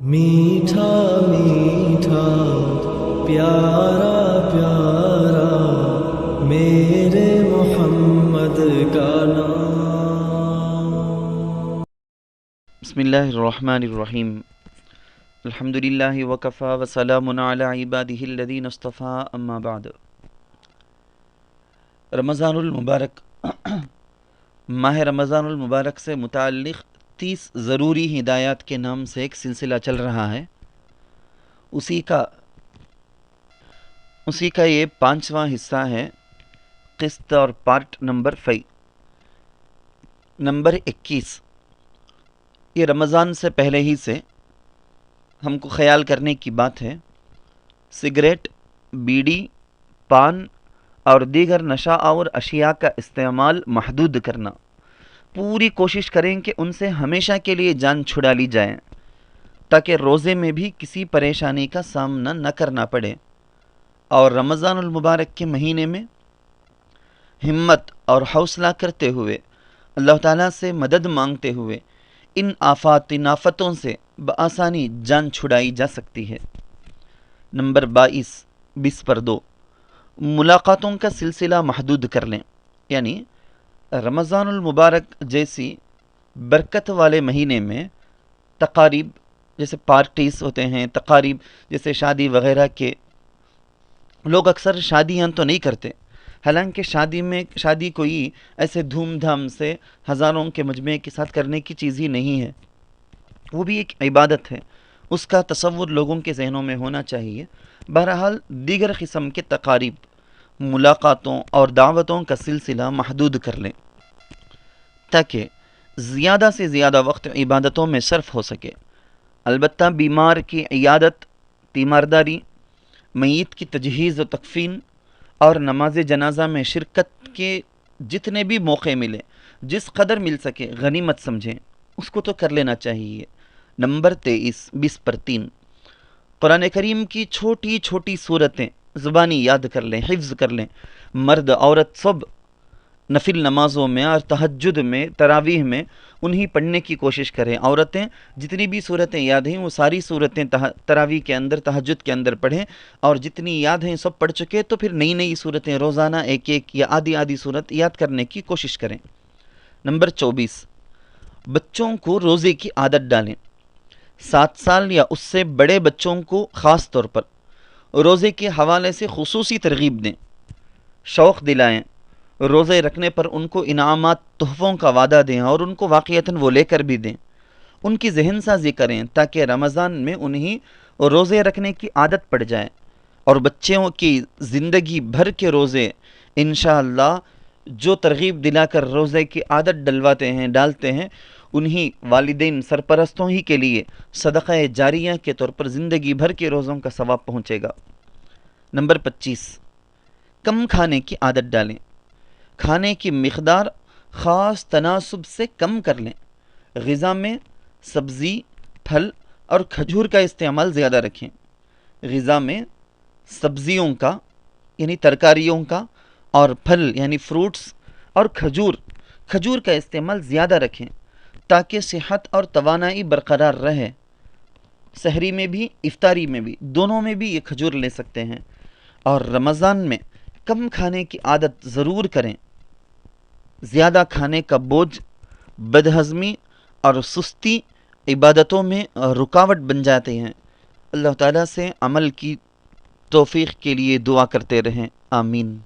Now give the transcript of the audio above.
میٹھا میٹھا پیارا پیارا میرے محمد کا نام۔ بسم اللہ الرحمن الرحیم۔ الحمدللہ وکفا وسلام علی عبادہ الذین اصطفیٰ، اما بعد۔ رمضان المبارک ماہ رمضان المبارک سے متعلق 30 ضروری ہدایات کے نام سے ایک سلسلہ چل رہا ہے۔ اسی کا یہ 5واں حصہ ہے، قسط اور پارٹ نمبر 5۔ نمبر 21، یہ رمضان سے پہلے ہی سے ہم کو خیال کرنے کی بات ہے۔ سگریٹ، بیڑی، پان اور دیگر نشہ آور اشیاء کا استعمال محدود کرنا۔ پوری کوشش کریں کہ ان سے ہمیشہ کے لیے جان چھڑا لی جائے، تاکہ روزے میں بھی کسی پریشانی کا سامنا نہ کرنا پڑے، اور رمضان المبارک کے مہینے میں ہمت اور حوصلہ کرتے ہوئے اللہ تعالیٰ سے مدد مانگتے ہوئے ان آفتوں سے بآسانی جان چھڑائی جا سکتی ہے۔ نمبر 20 پر 2، ملاقاتوں کا سلسلہ محدود کر لیں۔ یعنی رمضان المبارک جیسی برکت والے مہینے میں تقاریب، جیسے پارٹیز ہوتے ہیں، تقاریب جیسے شادی وغیرہ کے، لوگ اکثر شادیاں تو نہیں کرتے، حالانکہ شادی کوئی ایسے دھوم دھام سے ہزاروں کے مجمع کے ساتھ کرنے کی چیز ہی نہیں ہے، وہ بھی ایک عبادت ہے، اس کا تصور لوگوں کے ذہنوں میں ہونا چاہیے۔ بہرحال دیگر قسم کے تقاریب، ملاقاتوں اور دعوتوں کا سلسلہ محدود کر لیں، تاکہ زیادہ سے زیادہ وقت عبادتوں میں صرف ہو سکے۔ البتہ بیمار کی عیادت، تیمارداری، میت کی تجہیز و تکفین اور نماز جنازہ میں شرکت کے جتنے بھی موقع ملے، جس قدر مل سکے غنیمت سمجھیں، اس کو تو کر لینا چاہیے۔ نمبر 23 پر 3، قرآن کریم کی چھوٹی چھوٹی صورتیں زبانی یاد کر لیں، حفظ کر لیں۔ مرد عورت سب نفل نمازوں میں اور تہجد میں، تراویح میں انہی پڑھنے کی کوشش کریں۔ عورتیں جتنی بھی صورتیں یاد ہیں وہ ساری صورتیں تراویح کے اندر، تہجد کے اندر پڑھیں، اور جتنی یاد ہیں سب پڑھ چکے تو پھر نئی نئی صورتیں روزانہ ایک ایک یا آدھی آدھی صورت یاد کرنے کی کوشش کریں۔ نمبر 24، بچوں کو روزے کی عادت ڈالیں۔ 7 سال یا اس سے بڑے بچوں کو خاص طور پر روزے کے حوالے سے خصوصی ترغیب دیں، شوق دلائیں، روزے رکھنے پر ان کو انعامات، تحفوں کا وعدہ دیں، اور ان کو واقعتاً وہ لے کر بھی دیں۔ ان کی ذہن سازی کریں تاکہ رمضان میں انہیں روزے رکھنے کی عادت پڑ جائے، اور بچوں کی زندگی بھر کے روزے انشاءاللہ جو ترغیب دلا کر روزے کی عادت ڈالتے ہیں انہی والدین سرپرستوں ہی کے لیے صدقہ جاریہ کے طور پر زندگی بھر کے روزوں کا ثواب پہنچے گا۔ نمبر 25، کم کھانے کی عادت ڈالیں۔ کھانے کی مقدار خاص تناسب سے کم کر لیں۔ غذا میں سبزی، پھل اور کھجور کا استعمال زیادہ رکھیں۔ غذا میں سبزیوں کا یعنی ترکاریوں کا، اور پھل یعنی فروٹس اور کھجور کا استعمال زیادہ رکھیں، تاکہ صحت اور توانائی برقرار رہے۔ سحری میں بھی، افطاری میں بھی، دونوں میں بھی یہ کھجور لے سکتے ہیں۔ اور رمضان میں کم کھانے کی عادت ضرور کریں۔ زیادہ کھانے کا بوجھ، بدہضمی اور سستی عبادتوں میں رکاوٹ بن جاتے ہیں۔ اللہ تعالیٰ سے عمل کی توفیق کے لیے دعا کرتے رہیں، آمین۔